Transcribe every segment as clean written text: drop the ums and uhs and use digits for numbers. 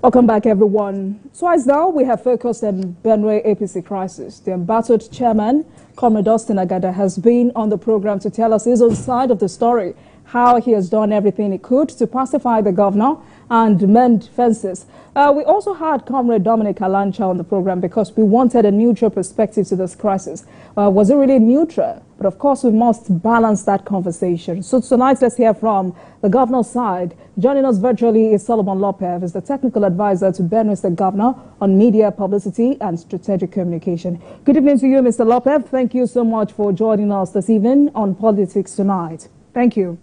Welcome back, everyone. Twice now, we have focused on Benue APC crisis. The embattled chairman, Comrade Austin Agada, has been on the program to tell us his own side of the story, how he has done everything he could to pacify the governor and mend fences. We also had Comrade Dominic Alancha on the program because we wanted a neutral perspective to this crisis. Was it really neutral? But of course, we must balance that conversation. So tonight, let's hear from the governor's side. Joining us virtually is Solomon Iorpev, is the technical advisor to Benue State Governor on media, publicity and strategic communication. Good evening to you, Mr. Iorpev. Thank you so much for joining us this evening on Politics Tonight. Thank you.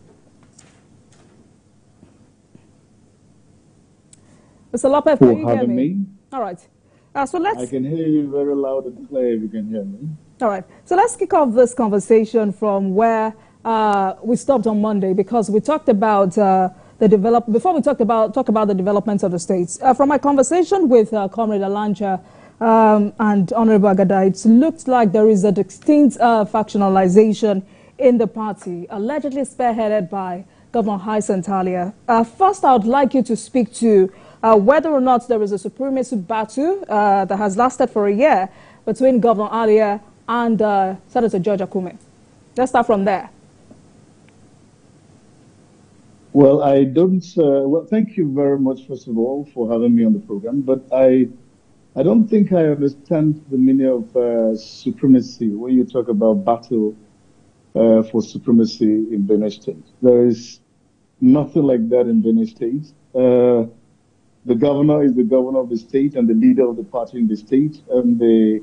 Mr. Iorpev, can you hear me? All right. I can hear you very loud and clear if you can hear me. All right. So let's kick off this conversation from where we stopped on Monday, because we talked about before we talk about the developments of the states. From my conversation with Comrade Alancha and Honorable Agada, it looked like there is a distinct factionalization in the party, allegedly spearheaded by Governor Hyacinth Alia. First, I would like you to speak to whether or not there is a supremacy battle that has lasted for a year between Governor Alia and Senator George Akume. Let's start from there. Well, I don't. Well, thank you very much, first of all, for having me on the program. But I don't think I understand the meaning of supremacy when you talk about battle for supremacy in Benue State. There is nothing like that in Benue State. The governor is the governor of the state and the leader of the party in the state, and the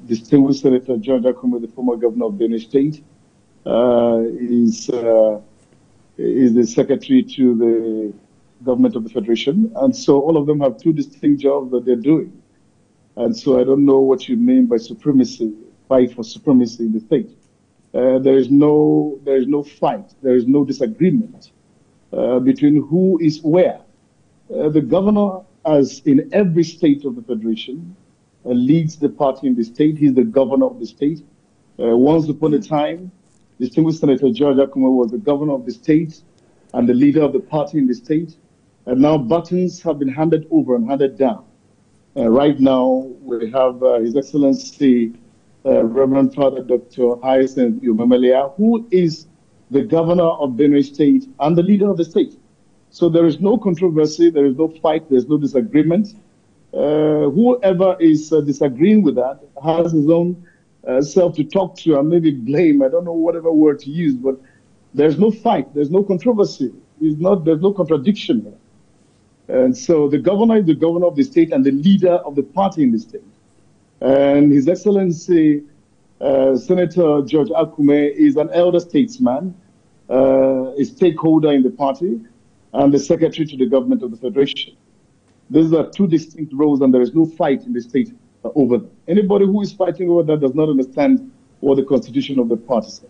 distinguished Senator George Akume, the former governor of Benue State, is the secretary to the government of the federation, and so all of them have two distinct jobs that they're doing. And so I don't know what you mean by supremacy, fight for supremacy in the state. There is no fight, there is no disagreement between who is where. The governor, as in every state of the federation, leads the party in the state. He's the governor of the state. Once upon a time, distinguished Senator George Akume was the governor of the state and the leader of the party in the state. And now battons have been handed over and handed down. Right now, we have His Excellency Reverend Father Dr. Hyacinth Alia, who is the governor of Benue State and the leader of the state. So there is no controversy, there is no fight, there is no disagreement. Whoever is disagreeing with that has his own self to talk to and maybe blame. I don't know whatever word to use, but there's no fight, there's no controversy. There's no contradiction here. And so the governor is the governor of the state and the leader of the party in the state. And His Excellency Senator George Akume is an elder statesman, a stakeholder in the party, and the secretary to the government of the federation. These are two distinct roles, and there is no fight in the state over them. Anybody who is fighting over that does not understand what the constitution of the party says.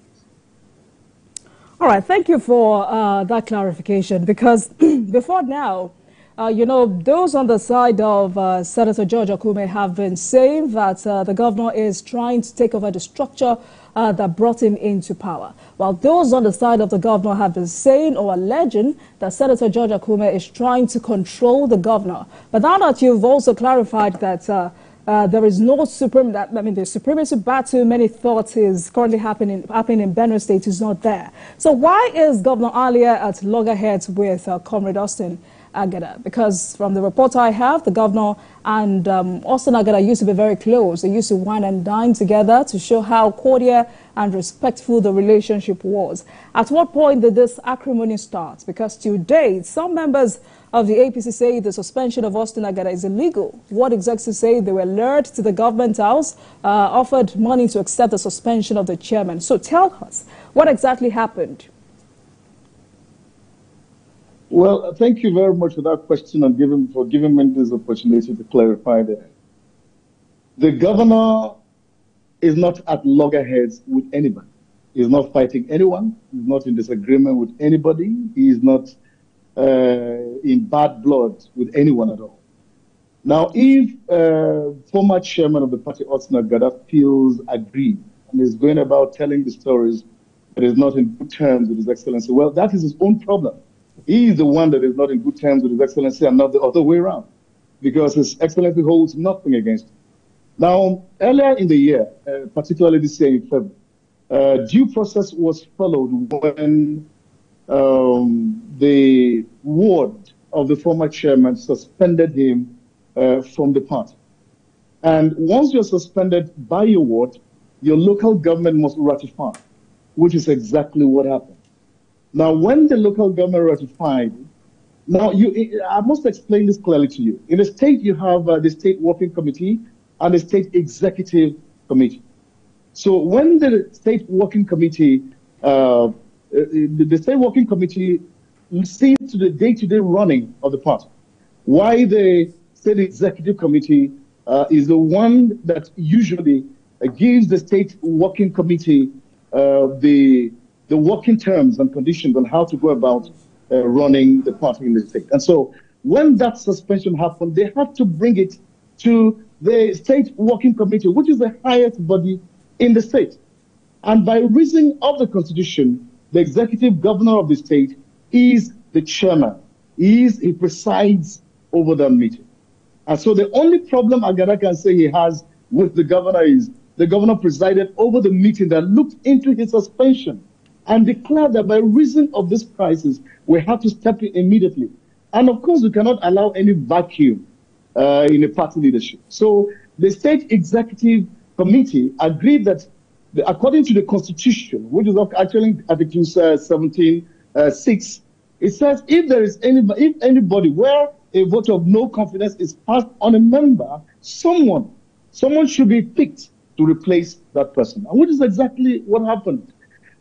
All right, thank you for that clarification, because before now, those on the side of Senator George Akume have been saying that the governor is trying to take over the structure that brought him into power, while those on the side of the governor have been saying or alleging that Senator George Akume is trying to control the governor. But now that you've also clarified that there is no the supremacy battle many thought is currently happening in Benue State is not there. So why is Governor Alia at loggerheads with Comrade Austin Agada? Because from the report I have, the governor and Austin Agada used to be very close. They used to wine and dine together to show how cordial and respectful the relationship was. At what point did this acrimony start? Because to date, some members of the APC say the suspension of Austin Agada is illegal. What executives say they were lured to the government house, offered money to accept the suspension of the chairman. So tell us, what exactly happened? Well, thank you very much for that question and for giving me this opportunity to clarify that. The governor is not at loggerheads with anybody. He's not fighting anyone. He's not in disagreement with anybody. He is not in bad blood with anyone at all. Now, if former chairman of the party, Austin Agada, feels aggrieved and is going about telling the stories is not in good terms with His Excellency. Well, that is his own problem. He is the one that is not in good terms with His Excellency and not the other way around, because His Excellency holds nothing against him. Now, earlier in the year, particularly this year in February, due process was followed when the ward of the former chairman suspended him from the party. And once you're suspended by your ward, your local government must ratify, which is exactly what happened. Now, when the local government ratified, now I must explain this clearly to you. In the state, you have the state working committee and the state executive committee. So when the state working committee, the state working committee sees to the day-to-day running of the party, why the state executive committee is the one that usually gives the state working committee the working terms and conditions on how to go about running the party in the state. And so when that suspension happened, they had to bring it to the state working committee, which is the highest body in the state. And by reason of the constitution, the executive governor of the state is the chairman. He presides over that meeting. And so the only problem Agada can say he has with the governor is the governor presided over the meeting that looked into his suspension and declared that by reason of this crisis, we have to step in immediately. And of course, we cannot allow any vacuum in the party leadership. So the state executive committee agreed that according to the constitution, which is actually Article 17(6), it says if there is anybody where a vote of no confidence is passed on a member, someone should be picked to replace that person, and which is exactly what happened.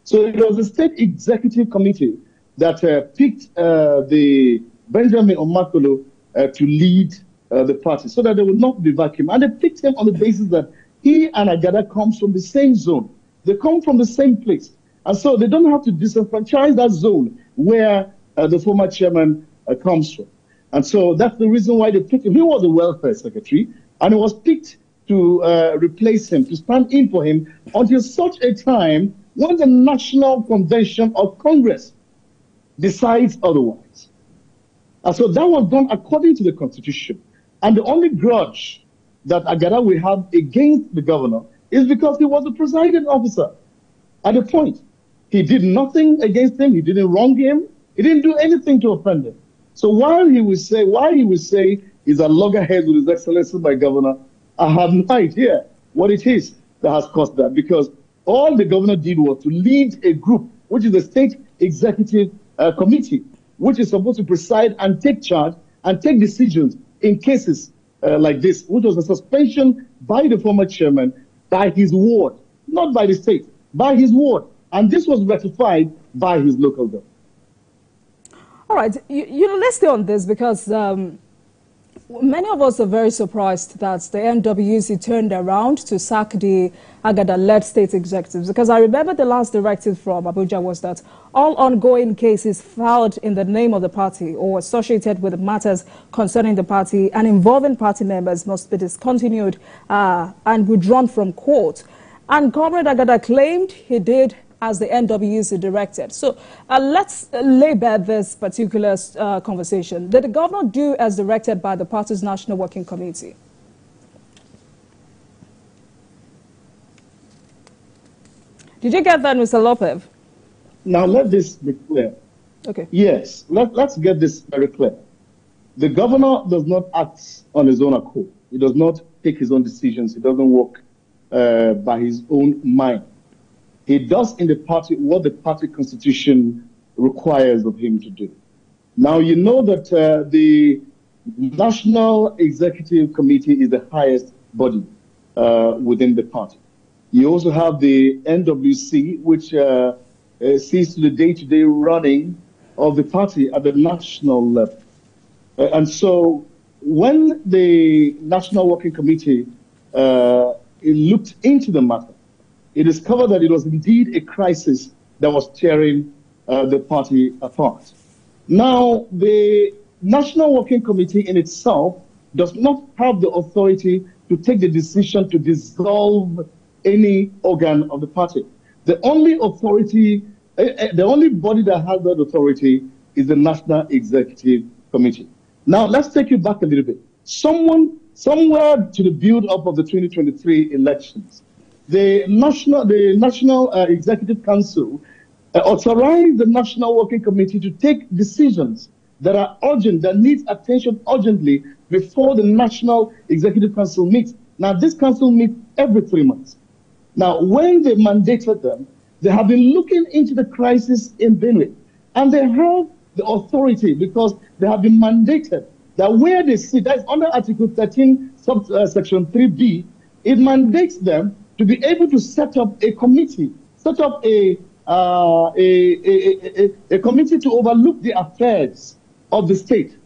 So it was the state executive committee that picked the Benjamin Omakolo to lead the party so that there would not be vacuum. And they picked him on the basis that he and Agada comes from the same zone. They come from the same place. And so they don't have to disenfranchise that zone where the former chairman comes from. And so that's the reason why they picked him. He was a welfare secretary, and he was picked to replace him, to stand in for him until such a time when the National Convention of Congress decides otherwise. And so that was done according to the Constitution. And the only grudge that Agada will have against the governor is because he was the presiding officer at the point. He did nothing against him. He didn't wrong him. He didn't do anything to offend him. So while he would say he's a loggerhead with His Excellency my governor, I have no idea what it is that has caused that, because all the governor did was to lead a group, which is the state executive committee, which is supposed to preside and take charge and take decisions in cases like this, which was a suspension by the former chairman, by his ward, not by the state, by his ward. And this was ratified by his local government. All right, let's stay on this, because many of us are very surprised that the MWC turned around to sack the Agada-led state executives, because I remember the last directive from Abuja was that all ongoing cases filed in the name of the party or associated with matters concerning the party and involving party members must be discontinued and withdrawn from court. And Comrade Agada claimed he did as the NWC directed. So let's lay bare this particular conversation. Did the governor do as directed by the party's National Working Committee? Did you get that, Mr. Iorpev? Now let this be clear. Okay. Yes, let's get this very clear. The governor does not act on his own accord. He does not take his own decisions. He doesn't work by his own mind. He does in the party what the party constitution requires of him to do. Now, you know that the National Executive Committee is the highest body within the party. You also have the NWC, which sees to the day-to-day running of the party at the national level. And so when the National Working Committee looked into the matter, it discovered that it was indeed a crisis that was tearing the party apart. Now, the National Working Committee in itself does not have the authority to take the decision to dissolve any organ of the party. The only authority The only body that has that authority is the National Executive Committee. Now, let's take you back a little bit. Somewhere to the build-up of the 2023 elections, the National Executive Council authorized the National Working Committee to take decisions that are urgent, that needs attention urgently before the National Executive Council meets. Now, this council meets every 3 months. Now, when they mandated them, they have been looking into the crisis in Benue, and they have the authority because they have been mandated that where they sit, that's under Article 13, Section 3B, it mandates them to be able to set up a committee, set up a committee to overlook the affairs of the state.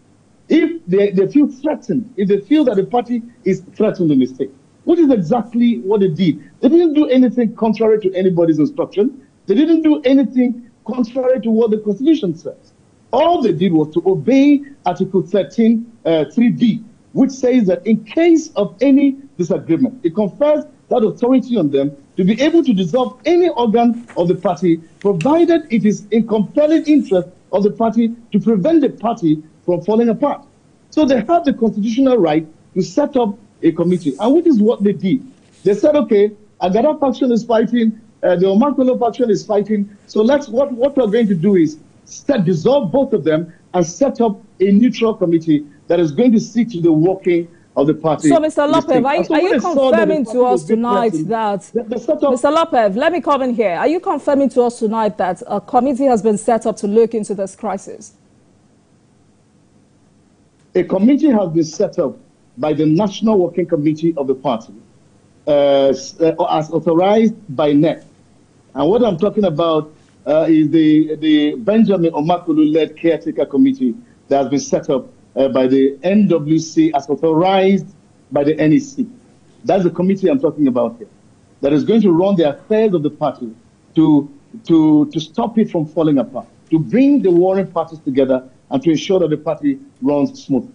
If they feel threatened, if they feel that the party is threatened in the state, which is exactly what they did. They didn't do anything contrary to anybody's instruction. They didn't do anything contrary to what the Constitution says. All they did was to obey Article 13, 3B, which says that in case of any disagreement, it confers that authority on them to be able to dissolve any organ of the party, provided it is in compelling interest of the party to prevent the party from falling apart. So they have the constitutional right to set up a committee, and which is what they did. They said, okay, Agada faction is fighting, the Omakolo faction is fighting, so what we're going to do is dissolve both of them and set up a neutral committee that is going to see to the working of the party. So, Mr. Iorpev, are you confirming to us tonight that, Mr. Iorpev, let me come in here. Are you confirming to us tonight that a committee has been set up to look into this crisis? A committee has been set up by the National Working Committee of the party, as authorized by NEC. And what I'm talking about is the Benjamin Omakolu-led caretaker committee that has been set up by the NWC as authorized by the NEC. That's the committee I'm talking about here, that is going to run the affairs of the party to stop it from falling apart, to bring the warring parties together and to ensure that the party runs smoothly.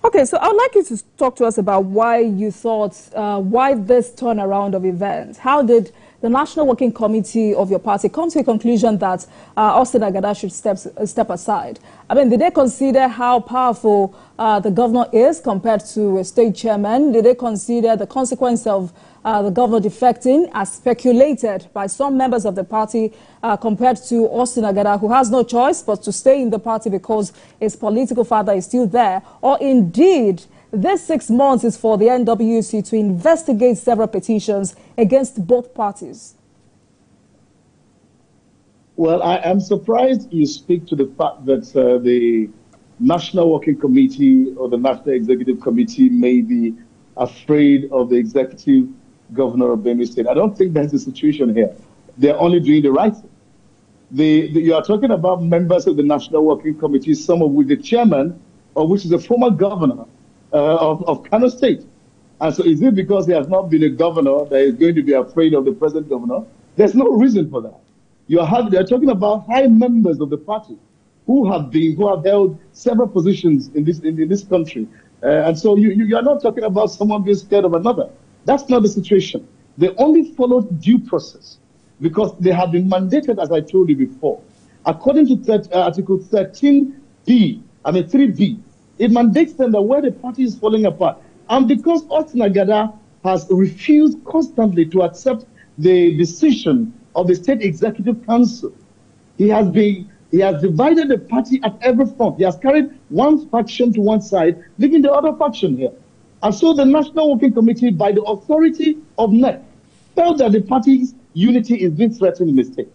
Okay, so I'd like you to talk to us about why you thought, why this turnaround of events. How did the National Working Committee of your party come to a conclusion that Austin Agada should step aside? I mean, did they consider how powerful the governor is compared to a state chairman? Did they consider the consequence of the governor defecting, as speculated by some members of the party, compared to Austin Agada, who has no choice but to stay in the party because his political father is still there? Or indeed, this 6 months is for the NWC to investigate several petitions against both parties? Well, I am surprised you speak to the fact that the National Working Committee or the National Executive Committee may be afraid of the executive governor of Benue State. I don't think that's the situation here. They're only doing the right thing. You are talking about members of the National Working Committee, some of which the chairman, or which is a former governor of Kano State. And so is it because he has not been a governor that is going to be afraid of the present governor? There's no reason for that. They're talking about high members of the party who have held several positions in this country. And so you are not talking about someone being scared of another. That's not the situation. They only followed due process because they have been mandated, as I told you before. According to Article 13B, 3B, it mandates them that where the party is falling apart, and because Austin Agada has refused constantly to accept the decision of the State Executive Council, he has divided the party at every front. He has carried one faction to one side, leaving the other faction here. And so the National Working Committee, by the authority of NEC, felt that the party's unity is being threatened in the state.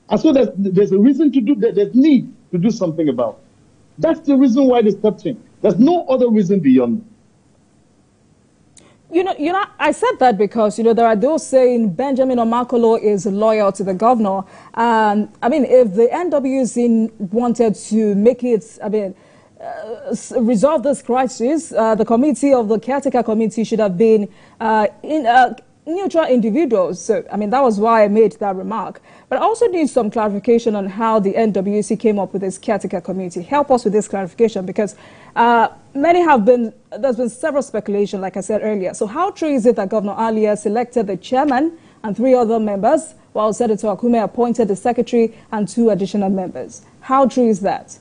And so there's a reason to do that. There's need to do something about it. That's the reason why they stepped in. There's no other reason beyond that. You know, I said that because, there are those saying Benjamin Omakolo is loyal to the governor. I mean, if the NWC wanted to make it, resolve this crisis, the committee of the caretaker committee should have been neutral individuals. So, that was why I made that remark. But I also need some clarification on how the NWC came up with this caretaker committee. Help us with this clarification, because there's been several speculation, like I said earlier. So how true is it that Governor Alia selected the chairman and 3 other members, while Senator Akume appointed the secretary and 2 additional members. How true is that?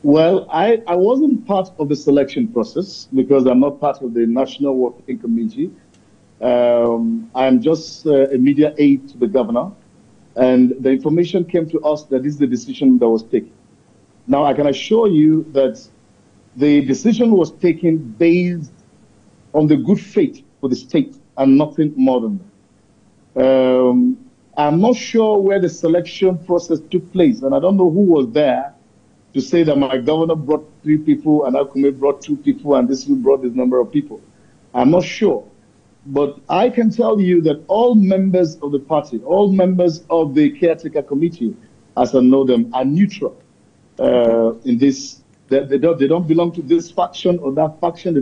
Well, I wasn't part of the selection process because I'm not part of the National Working Committee. I'm just a media aide to the governor. And the information came to us that this is the decision that was taken. Now, I can assure you that the decision was taken based on the good faith for the state and nothing more than that. I'm not sure where the selection process took place, and I don't know who was there to say that my governor brought 3 people and Akume brought 2 people and this one brought this number of people. I'm not sure. But I can tell you that all members of the party, all members of the caretaker committee, as I know them, are neutral in this. They don't belong to this faction or that faction.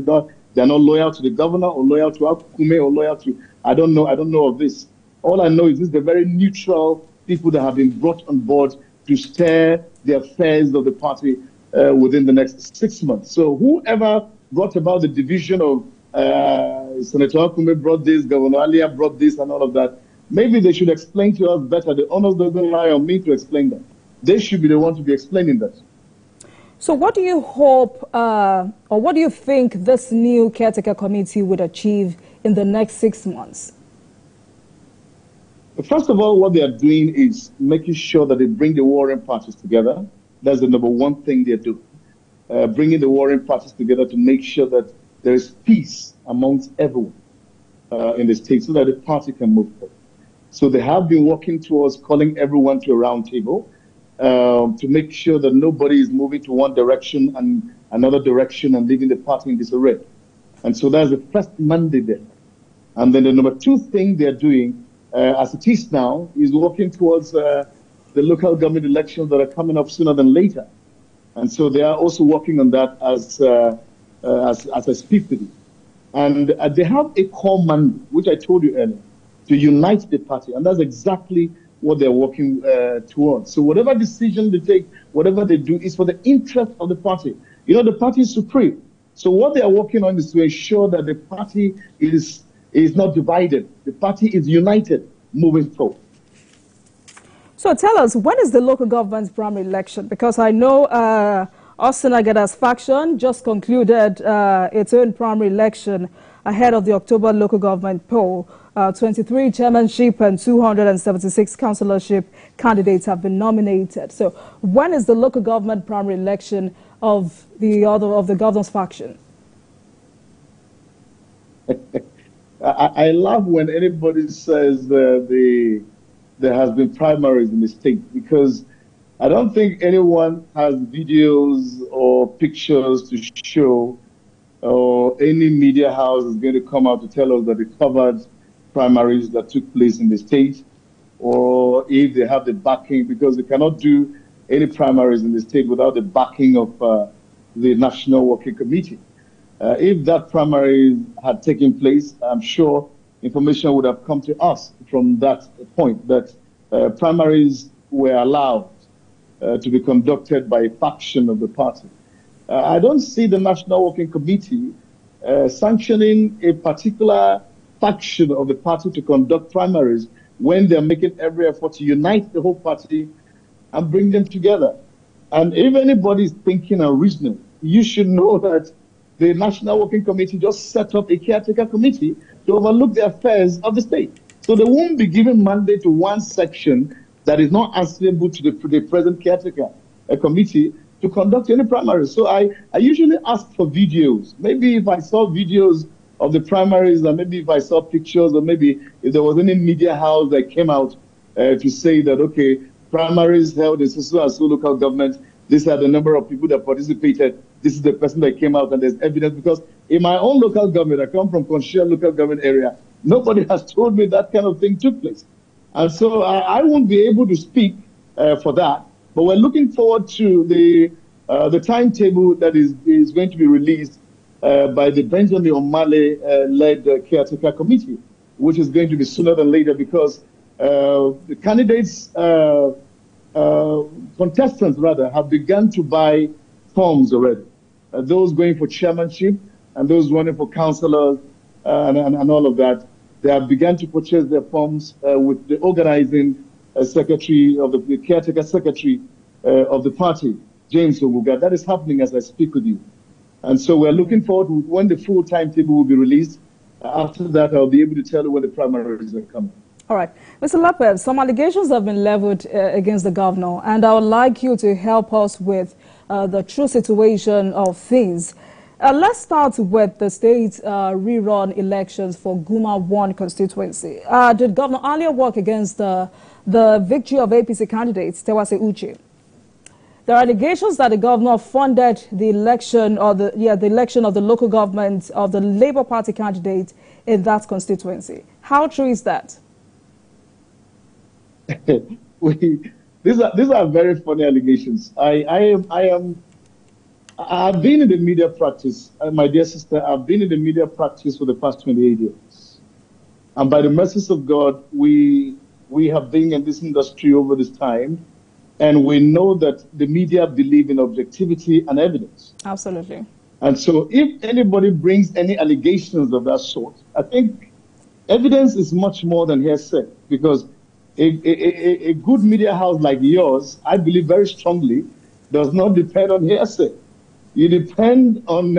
They're not loyal to the governor or loyal to Akume or loyal to, I don't know of this. All I know is these are very neutral people that have been brought on board to steer the affairs of the party within the next 6 months. So whoever brought about the division of Senator Akume brought this, Governor Alia brought this and all of that, maybe they should explain to us better. The honors doesn't lie on me to explain that. They should be the one to be explaining that. So what do you hope or what do you think this new caretaker committee would achieve in the next 6 months? First of all, what they are doing is making sure that they bring the warring parties together. That's the number one thing they're doing. Bringing the warring parties together to make sure that there is peace amongst everyone in the state so that the party can move forward. So they have been working towards calling everyone to a round table to make sure that nobody is moving to one direction and another direction and leaving the party in disarray. And so that's the first mandate there. And then the number 2 thing they're doing, as it is now, is working towards the local government elections that are coming up sooner than later. And so they are also working on that as I speak to you. And they have a core mandate, which I told you earlier, to unite the party. And that's exactly what they're working towards. So whatever decision they take, whatever they do, is for the interest of the party. You know, the party is supreme. So what they are working on is to ensure that the party is not divided. The party is united moving forward. So tell us, when is the local government's primary election? Because I know Austin Agada's faction just concluded its own primary election ahead of the October local government poll. 23 chairmanship and 276 councillorship candidates have been nominated. So when is the local government primary election of the governor's faction? I love when anybody says there has been primaries in the state, because I don't think anyone has videos or pictures to show, or any media house is going to come out to tell us that they covered primaries that took place in the state, or if they have the backing, because they cannot do any primaries in the state without the backing of the National Working Committee. If that primary had taken place, I'm sure information would have come to us from that point, that primaries were allowed to be conducted by a faction of the party. I don't see the National Working Committee sanctioning a particular faction of the party to conduct primaries when they're making every effort to unite the whole party and bring them together. And if anybody is thinking and reasoning, you should know that the National Working Committee just set up a caretaker committee to overlook the affairs of the state. So they won't be giving mandate to one section that is not answerable to the present caretaker committee to conduct any primaries. So I usually ask for videos. Maybe if I saw videos of the primaries, and maybe if I saw pictures, or maybe if there was any media house that came out to say that, okay, primaries held in so and so local government, these are the number of people that participated, this is the person that came out, and there's evidence. Because in my own local government, I come from Conchia local government area, nobody has told me that kind of thing took place. And so I won't be able to speak for that. But we're looking forward to the timetable that is going to be released by the Benjamin Omale-led caretaker committee, which is going to be sooner than later, because the candidates, contestants rather, have begun to buy forms already. Those going for chairmanship and those running for councillors and all of that. They have begun to purchase their forms with the organizing secretary of the caretaker secretary of the party, James Obuga. That is happening as I speak with you. And so we're looking forward to when the full timetable will be released. After that, I'll be able to tell you when the primaries are coming. All right. Mr. Iorpev, some allegations have been leveled against the governor, and I would like you to help us with the true situation of things. Let's start with the state rerun elections for Guma 1 constituency. Did Governor Alia work against the victory of APC candidates, Tewase Uche? There are allegations that the governor funded the election or the election of the local government of the Labour Party candidate in that constituency. How true is that? These are very funny allegations. I've been in the media practice, my dear sister. I've been in the media practice for the past 28 years, and by the mercies of God, we have been in this industry over this time. And we know that the media believe in objectivity and evidence. Absolutely. And so if anybody brings any allegations of that sort, I think evidence is much more than hearsay, because a good media house like yours, I believe very strongly, does not depend on hearsay. You depend on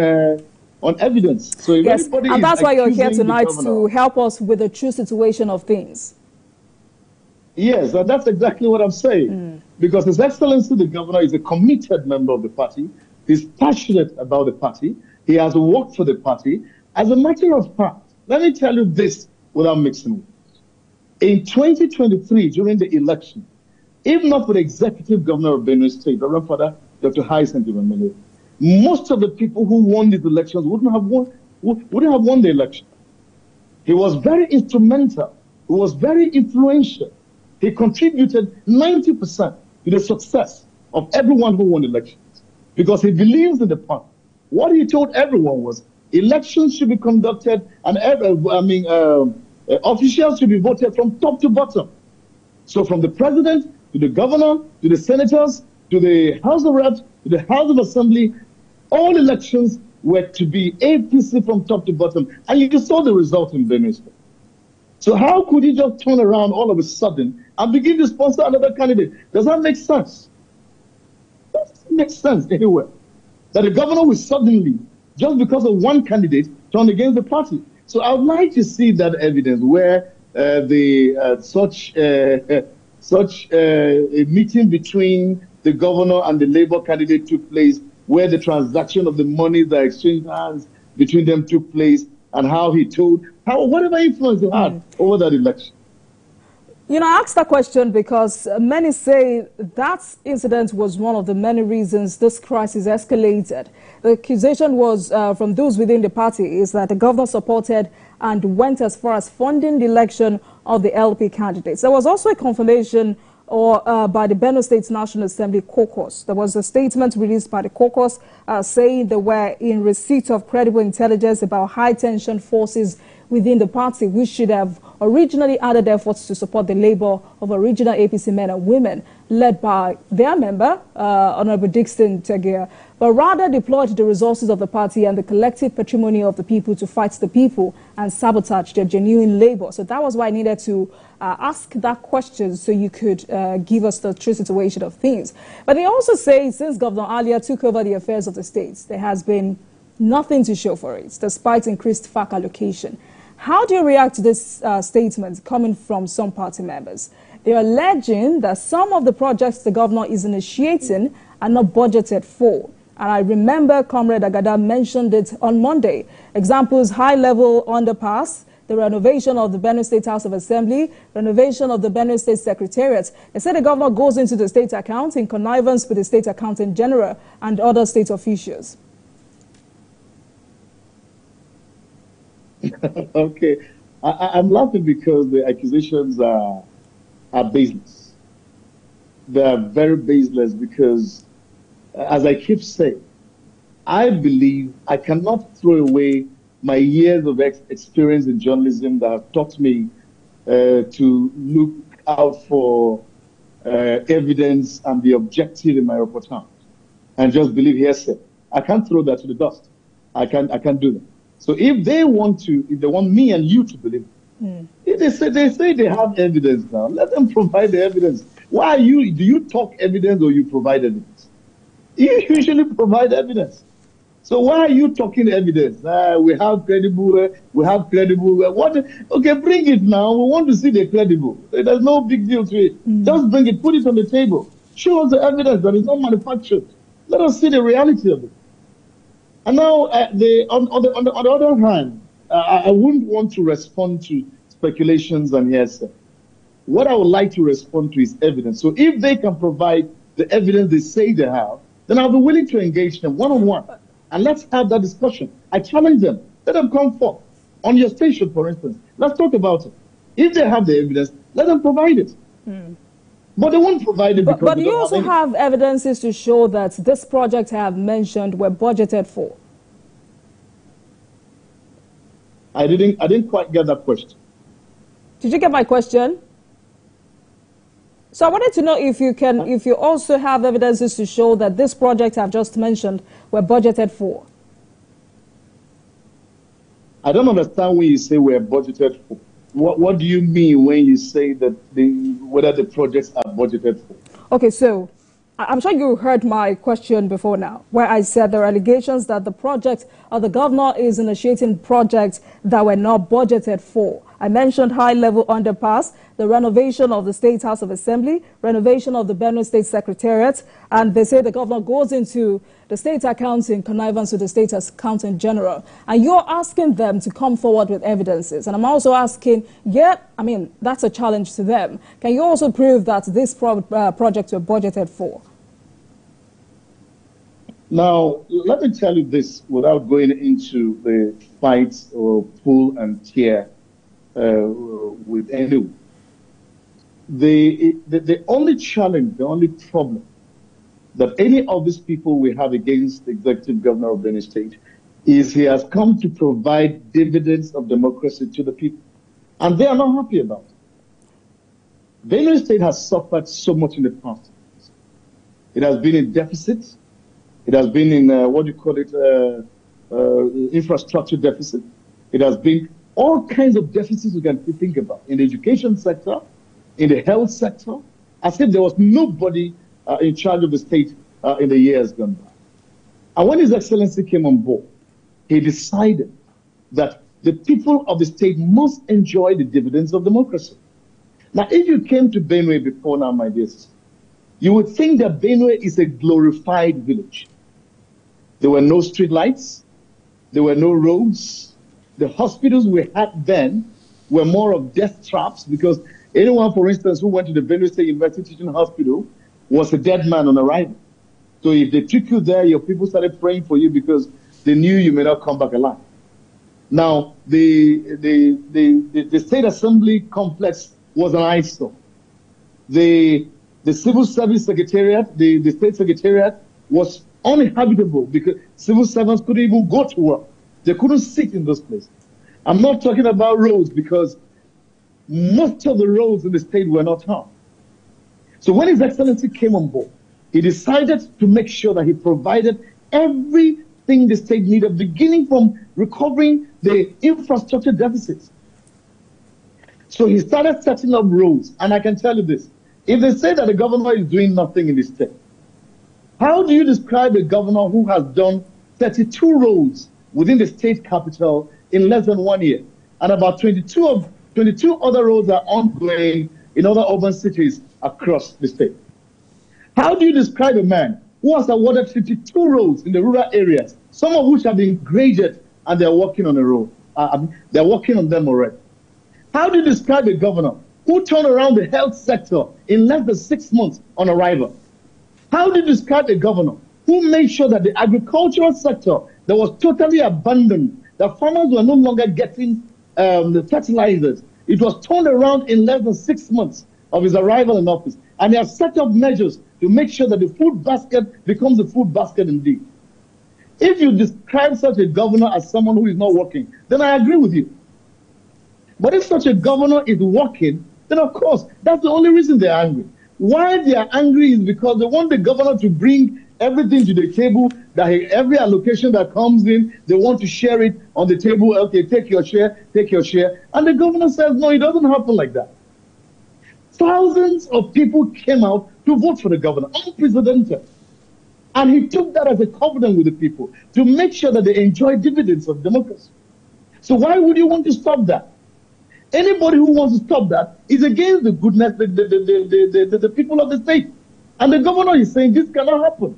evidence. So if yes, anybody and that's why you're here tonight, governor, to help us with the true situation of things. Yes, and that's exactly what I'm saying. Because His Excellency the Governor is a committed member of the party. He's passionate about the party. He has worked for the party. As a matter of fact, let me tell you this without mixing words. In 2023, during the election, if not for the Executive Governor of Benue State, Reverend Father Dr. Hyacinth Iorpev, most of the people who won these elections wouldn't have won the election. He was very instrumental. He was very influential. He contributed 90% to the success of everyone who won elections, because he believes in the party. What he told everyone was elections should be conducted, and officials should be voted from top to bottom. So from the president to the governor to the senators to the House of Reps to the House of Assembly, all elections were to be APC from top to bottom. And you saw the result in Benue State. So how could he just turn around all of a sudden and begin to sponsor another candidate? Does that make sense? That doesn't make sense anywhere. That the governor will suddenly, just because of one candidate, turn against the party. So I would like to see that evidence where such a meeting between the governor and the Labour candidate took place, where the transaction of the money that exchanged hands between them took place, and how he told, whatever influence he had over that election. You know, I asked that question because many say that incident was one of the many reasons this crisis escalated. The accusation was from those within the party is that the governor supported and went as far as funding the election of the LP candidates. There was also a confirmation by the Benue State National Assembly caucus. There was a statement released by the caucus saying they were in receipt of credible intelligence about high-tension forces within the party, which should have originally added efforts to support the labor of original APC men and women, led by their member, Honorable Dixon Tegia, but rather deployed the resources of the party and the collective patrimony of the people to fight the people and sabotage their genuine labor. So that was why I needed to ask that question, so you could give us the true situation of things. But they also say since Governor Alia took over the affairs of the states, there has been nothing to show for it, despite increased FAC allocation. How do you react to this statement coming from some party members? They are alleging that some of the projects the governor is initiating are not budgeted for. And I remember Comrade Agada mentioned it on Monday. Examples: high-level underpass, the renovation of the Benue State House of Assembly, renovation of the Benue State Secretariat. They said the governor goes into the state account in connivance with the state accountant general and other state officials. Okay, I'm laughing because the accusations are baseless. They are very baseless because, as I keep saying, I believe I cannot throw away my years of experience in journalism that have taught me to look out for evidence and be objective in my reportage and just believe hearsay. I can't throw that to the dust. I can't do that. So if they want me and you to believe, if they say they have evidence now, let them provide the evidence. Do you talk evidence or you provide evidence? You usually provide evidence. So why are you talking evidence? We have credible, what? Okay, bring it now. We want to see the credible. There's no big deal to it. Just bring it, put it on the table. Show us the evidence that it's not manufactured. Let us see the reality of it. And now, on the other hand, I wouldn't want to respond to speculations and hearsay. What I would like to respond to is evidence. So if they can provide the evidence they say they have, then I'll be willing to engage them one-on-one. And let's have that discussion. I challenge them. Let them come forth. On your station, for instance. Let's talk about it. If they have the evidence, let them provide it. But they won't provide it because But you also have evidences to show that this project I have mentioned were budgeted for. I didn't quite get that question. Did you get my question? So I wanted to know if you also have evidences to show that this project I've just mentioned were budgeted for. I don't understand when you say we're budgeted for. What do you mean when you say that whether the projects are budgeted for? Okay, so I'm sure you heard my question before now, where I said there are allegations that the project or the governor is initiating projects that were not budgeted for. I mentioned high-level underpass, the renovation of the State House of Assembly, renovation of the Benue State Secretariat, and they say the governor goes into the state accounting connivance with the state accountant general. And you're asking them to come forward with evidences. And I'm also asking, that's a challenge to them. Can you also prove that this project were budgeted for? Now, let me tell you this without going into the fights or pull and tear with anyone. The only challenge, the only problem that any of these people we have against the executive governor of Benue State is he has come to provide dividends of democracy to the people. And they are not happy about it. Benue State has suffered so much in the past. It has been in deficit. It has been in, infrastructure deficit. It has been all kinds of deficits you can think about in the education sector, in the health sector, as if there was nobody in charge of the state in the years gone by. And when His Excellency came on board, he decided that the people of the state must enjoy the dividends of democracy. Now, if you came to Benue before now, my dear sister, you would think that Benue is a glorified village. There were no street lights. There were no roads. The hospitals we had then were more of death traps because anyone, for instance, who went to the Benue State University Teaching Hospital was a dead man on arrival. So if they took you there, your people started praying for you because they knew you may not come back alive. Now, the State Assembly complex was an eyesore. The Civil Service Secretariat, the State Secretariat was uninhabitable because civil servants couldn't even go to work. They couldn't sit in those places. I'm not talking about roads because most of the roads in the state were not tarred. So when His Excellency came on board, he decided to make sure that he provided everything the state needed, beginning from recovering the infrastructure deficits. So he started setting up roads. And I can tell you this, if they say that the governor is doing nothing in the state, how do you describe a governor who has done 32 roads within the state capital in less than 1 year? And about 22 other roads are ongoing in other urban cities across the state. How do you describe a man who has awarded 52 roads in the rural areas, some of which have been graded and they're working on the road? They're working on them already. How do you describe a governor who turned around the health sector in less than 6 months on arrival? How do you describe a governor who made sure that the agricultural sector that was totally abandoned, that farmers were no longer getting the fertilizers, it was turned around in less than 6 months of his arrival in office? And he has set up measures to make sure that the food basket becomes a food basket indeed. If you describe such a governor as someone who is not working, then I agree with you. But if such a governor is working, then of course, that's the only reason they're angry. Why they are angry is because they want the governor to bring everything to the table, that every allocation that comes in, they want to share it on the table. Okay, take your share, take your share. And the governor says, no, it doesn't happen like that. Thousands of people came out to vote for the governor, unprecedented. And he took that as a covenant with the people to make sure that they enjoy dividends of democracy. So why would you want to stop that? Anybody who wants to stop that is against the goodness, the people of the state. And the governor is saying this cannot happen.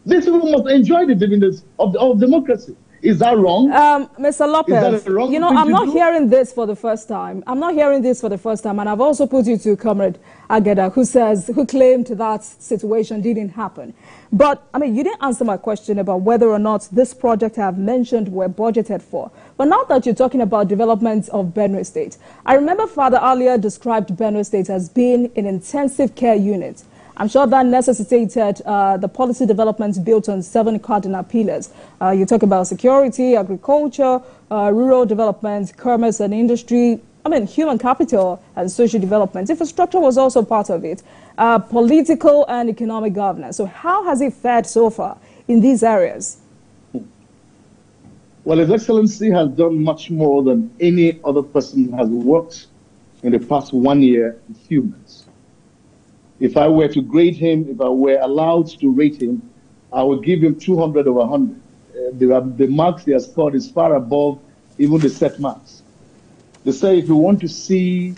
These people must enjoy the dividends of democracy. Is that wrong? Mr. Lopez, you know, I'm not hearing this for the first time. I'm not hearing this for the first time. And I've also put you to Comrade Ageda, who claimed that situation didn't happen. But, I mean, you didn't answer my question about whether or not this project I have mentioned were budgeted for. But now that you're talking about development of Benue State, I remember Father Alia described Benue State as being an intensive care unit. I'm sure that necessitated the policy developments built on 7 cardinal pillars. You talk about security, agriculture, rural development, commerce and industry, I mean, human capital and social development. Infrastructure was also part of it. Political and economic governance. So how has it fared so far in these areas? Well, His Excellency has done much more than any other person has worked in the past 1 year in few months. If I were to grade him, if I were allowed to rate him, I would give him 200 over 100. The marks he has scored is far above even the set marks. They say if you want to see,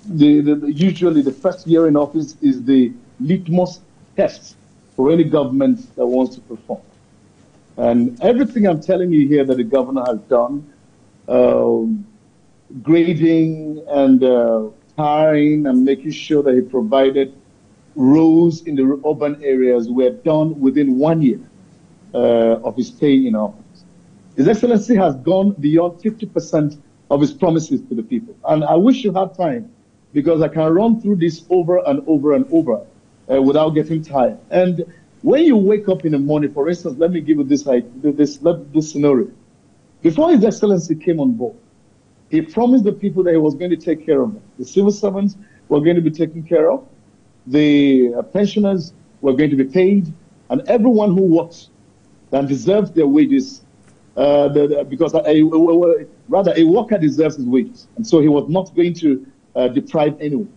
usually the first year in office is the litmus test for any government that wants to perform. And everything I'm telling you here that the governor has done, grading and hiring and making sure that he provided roads in the urban areas were done within 1 year of his stay in office. His Excellency has gone beyond 50% of his promises to the people. And I wish you had time because I can run through this over and over and over without getting tired. And when you wake up in the morning, for instance, let me give you this scenario. Before His Excellency came on board, he promised the people that he was going to take care of them. The civil servants were going to be taken care of. The pensioners were going to be paid. And everyone who works and deserves their wages, because a worker deserves his wages. And so he was not going to deprive anyone.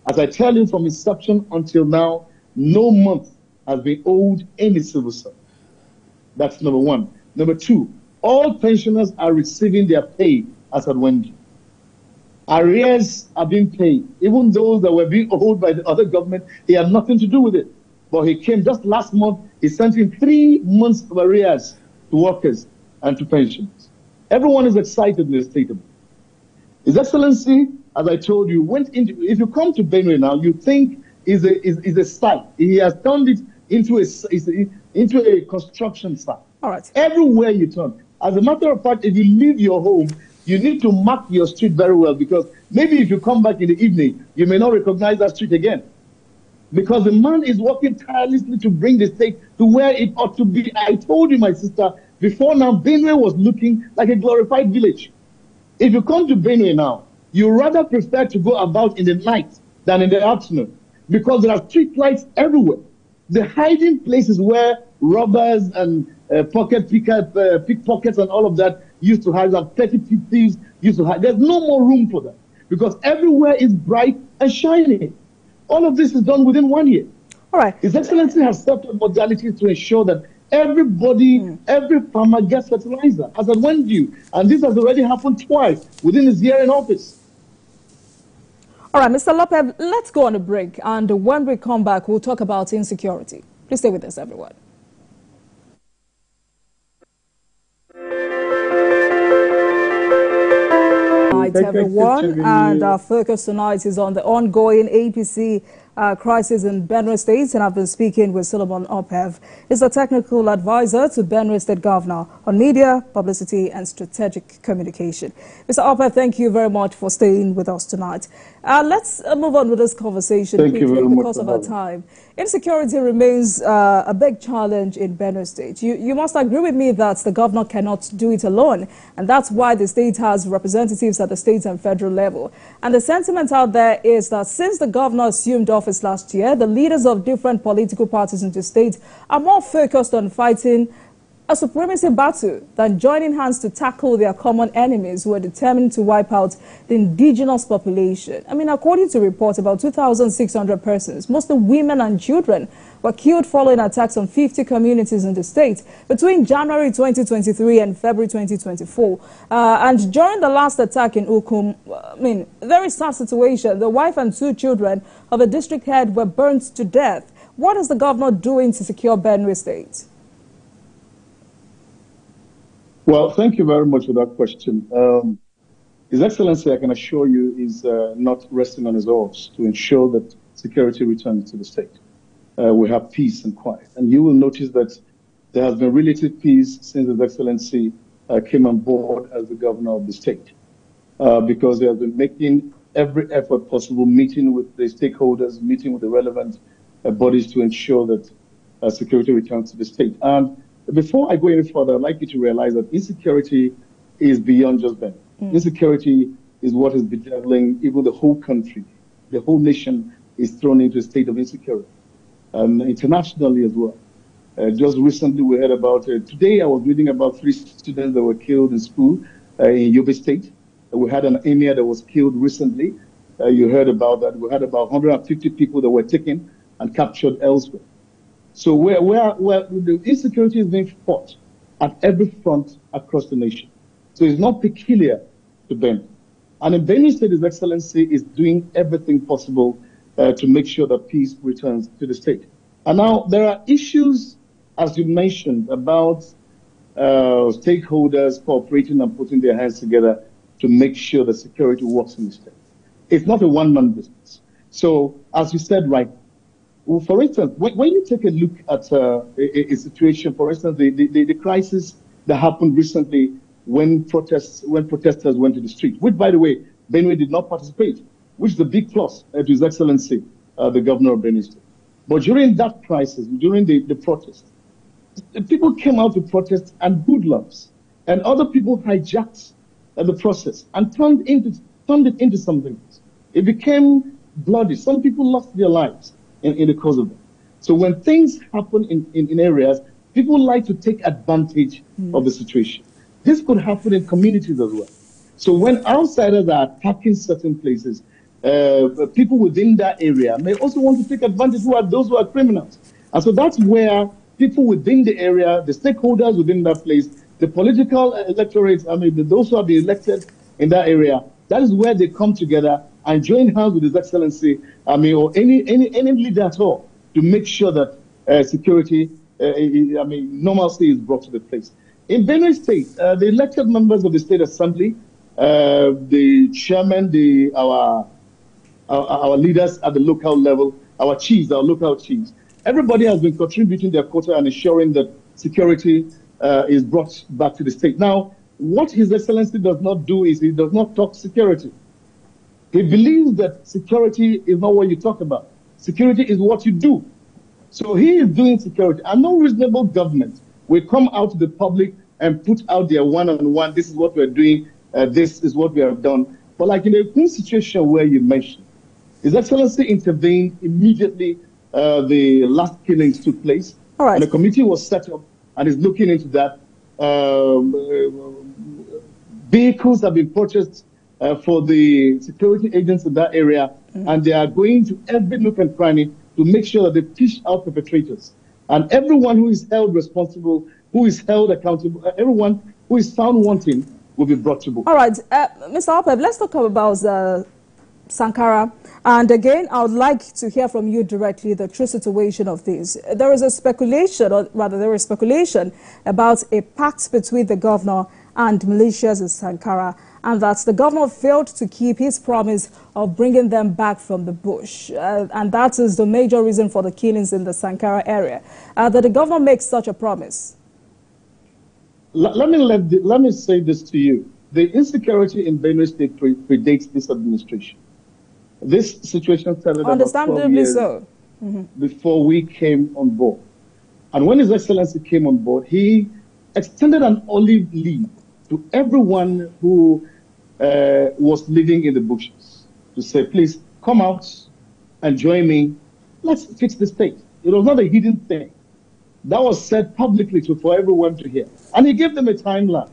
As I tell you, from inception until now, no month has been owed any civil servant. That's number one. Number two, all pensioners are receiving their pay as at Wendy. Arrears are being paid. Even those that were being owed by the other government, he had nothing to do with it. But he came just last month, he sent in 3 months of arrears to workers and to pensioners. Everyone is excited in the state of it. His Excellency, as I told you, went into, if you come to Benue now, you think is a site. He has turned it into a construction site. All right. Everywhere you turn. As a matter of fact, if you leave your home, you need to mark your street very well because maybe if you come back in the evening, you may not recognize that street again. Because the man is working tirelessly to bring the state to where it ought to be. I told you, my sister, before now, Benue was looking like a glorified village. If you come to Benue now, you rather prefer to go about in the night than in the afternoon because there are street lights everywhere. The hiding places where robbers and pickpockets and all of that used to hide, and petty thieves used to hide. There's no more room for that because everywhere is bright and shining. All of this is done within 1 year. All right. His Excellency has set up modalities to ensure that everybody, every farmer gets fertilizer as at when due. And this has already happened twice within his year in office. All right, Mr. Lopez, let's go on a break. And when we come back, we'll talk about insecurity. Please stay with us, everyone. Everyone, and our focus tonight is on the ongoing APC crisis in Benue State, and I've been speaking with Solomon Iorpev. He's a technical advisor to Benue State Governor on media, publicity and strategic communication. Mr. Iorpev, thank you very much for staying with us tonight. Let's move on with this conversation quickly because of our time. Insecurity remains a big challenge in Benue State. You must agree with me that the governor cannot do it alone, and that's why the state has representatives at the state and federal level. And the sentiment out there is that since the governor assumed office office last year, the leaders of different political parties in the state are more focused on fighting a supremacy battle than joining hands to tackle their common enemies who are determined to wipe out the indigenous population. I mean, according to reports, about 2,600 persons, mostly women and children, were killed following attacks on 50 communities in the state between January 2023 and February 2024. And during the last attack in Ukum, very sad situation. The wife and 2 children of a district head were burnt to death. What is the governor doing to secure Benue State? Well, thank you very much for that question. His Excellency, I can assure you, is not resting on his oars to ensure that security returns to the state. We have peace and quiet. And you will notice that there has been relative peace since His Excellency came on board as the governor of the state, because he has been making every effort possible, meeting with the stakeholders, meeting with the relevant bodies to ensure that security returns to the state. And before I go any further, I'd like you to realize that insecurity is beyond just Benue. Insecurity is what is bedeviling even the whole country. The whole nation is thrown into a state of insecurity, internationally as well. Just recently we heard about, today I was reading about 3 students that were killed in school in Yobe State. We had an emir that was killed recently. You heard about that. We had about 150 people that were taken and captured elsewhere. So where the insecurity is being fought at every front across the nation. So it's not peculiar to Benue. And in Benue State, His Excellency is doing everything possible to make sure that peace returns to the state. And now there are issues, as you mentioned, about stakeholders cooperating and putting their hands together to make sure that security works in the state. It's not a one-man business. So as you said, right, well, for instance, when you take a look at a situation, for instance, the crisis that happened recently when protesters went to the street, which, by the way, Benue did not participate, which is a big plus to His Excellency, the governor of Benue State. But during that crisis, during the protest, people came out to protest and hoodlums, and other people hijacked the process and turned it into something else. It became bloody. Some people lost their lives in the course of it. So when things happen in areas, people like to take advantage of the situation. This could happen in communities as well. So when outsiders are attacking certain places, people within that area may also want to take advantage of those who are criminals. And so that's where people within the area, the stakeholders within that place, the political electorates, those who have been elected in that area, that is where they come together and join hands with His Excellency, or any leader at all, to make sure that security, normalcy is brought to the place. In Benue State, the elected members of the State Assembly, the chairman, our leaders at the local level, our chiefs, our local chiefs, everybody has been contributing their quota and ensuring that security is brought back to the state. Now, what His Excellency does not do is he does not talk security. He believes that security is not what you talk about. Security is what you do. So he is doing security. And no reasonable government will come out to the public and put out their one-on-one, this is what we're doing, this is what we have done. But like in the situation where you mentioned, His Excellency intervened immediately. The last killings took place. All right. And a committee was set up and is looking into that. Vehicles have been purchased for the security agents in that area, and they are going to every nook and cranny to make sure that they fish out perpetrators. And everyone who is held responsible, who is held accountable, everyone who is found wanting will be brought to book. All right, Mr. Iorpev, let's talk about Sankara. And again, I would like to hear from you directly the true situation of this. There is a speculation, or rather there is speculation about a pact between the governor and militias in Sankara, and that the governor failed to keep his promise of bringing them back from the bush. And that is the major reason for the killings in the Sankara area, that the governor makes such a promise. Let me say this to you. The insecurity in Benue State predates this administration. This situation started about 12 years before we came on board. And when His Excellency came on board, he extended an olive leaf to everyone who was living in the bushes to say, please come out and join me. Let's fix the state. It was not a hidden thing. That was said publicly for everyone to hear. And he gave them a timeline.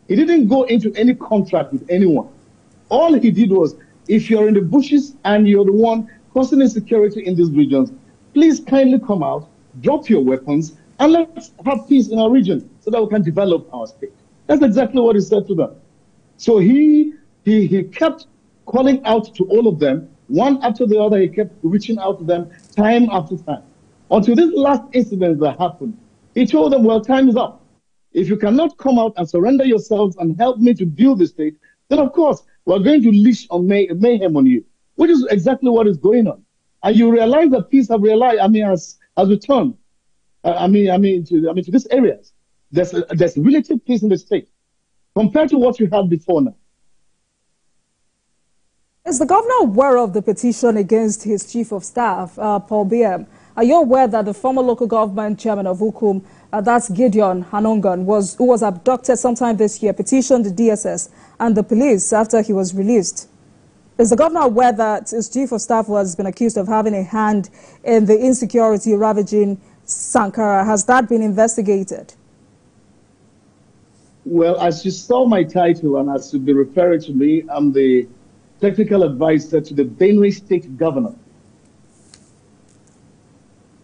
He didn't go into any contract with anyone. All he did was, if you're in the bushes and you're the one causing insecurity in these regions, please kindly come out, drop your weapons, and let's have peace in our region so that we can develop our state. That's exactly what he said to them. So he kept calling out to all of them, one after the other. He kept reaching out to them time after time. Until this last incident that happened, he told them, well, time is up. If you cannot come out and surrender yourselves and help me to build the state, then of course, we're going to leash on mayhem on you, which is exactly what is going on. And you realize that peace has returned. To these areas. There's relative peace in the state compared to what you had before now. Is the governor aware of the petition against his chief of staff, Paul Biam? Are you aware that the former local government chairman of Ukum, that's Gideon Hanongan, who was abducted sometime this year, petitioned the DSS and the police after he was released? Is the governor aware that his chief of staff has been accused of having a hand in the insecurity ravaging Sankara? Has that been investigated? Well, as you saw my title and as you've been referring to me, I'm the technical advisor to the Benue State Governor.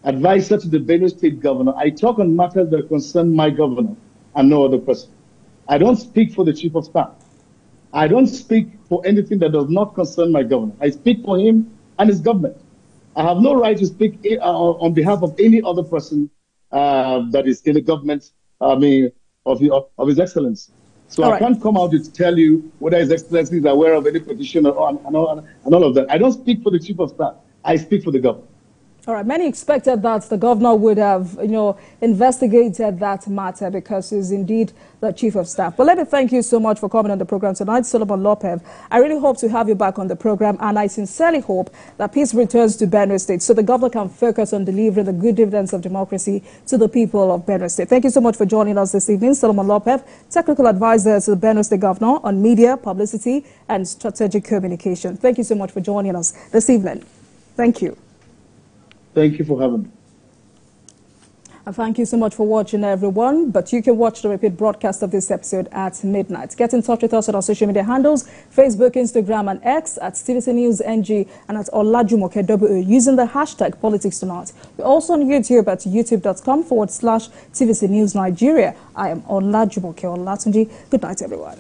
Advisor to the Benue State Governor. I talk on matters that concern my governor and no other person. I don't speak for the chief of staff. I don't speak for anything that does not concern my governor. I speak for him and his government. I have no right to speak on behalf of any other person that is in the government, of His Excellency. So I can't come out to tell you whether His Excellency is aware of any petition and all of that. I don't speak for the chief of staff. I speak for the government. All right. Many expected that the governor would have, investigated that matter because he's indeed the chief of staff. But let me thank you so much for coming on the program tonight, Solomon Iorpev. I really hope to have you back on the program, and I sincerely hope that peace returns to Benue State so the governor can focus on delivering the good dividends of democracy to the people of Benue State. Thank you so much for joining us this evening, Solomon Iorpev, technical advisor to the Benue State governor on media, publicity, and strategic communication. Thank you so much for joining us this evening. Thank you. Thank you for having me. And thank you so much for watching, everyone. But you can watch the repeat broadcast of this episode at midnight. Get in touch with us on our social media handles, Facebook, Instagram, and X at TVC News NG and at Olajumoke WO using the hashtag Politics Tonight. We're also on YouTube at youtube.com/TVC News Nigeria. I am Olajumoke Olatunji. Good night, everyone.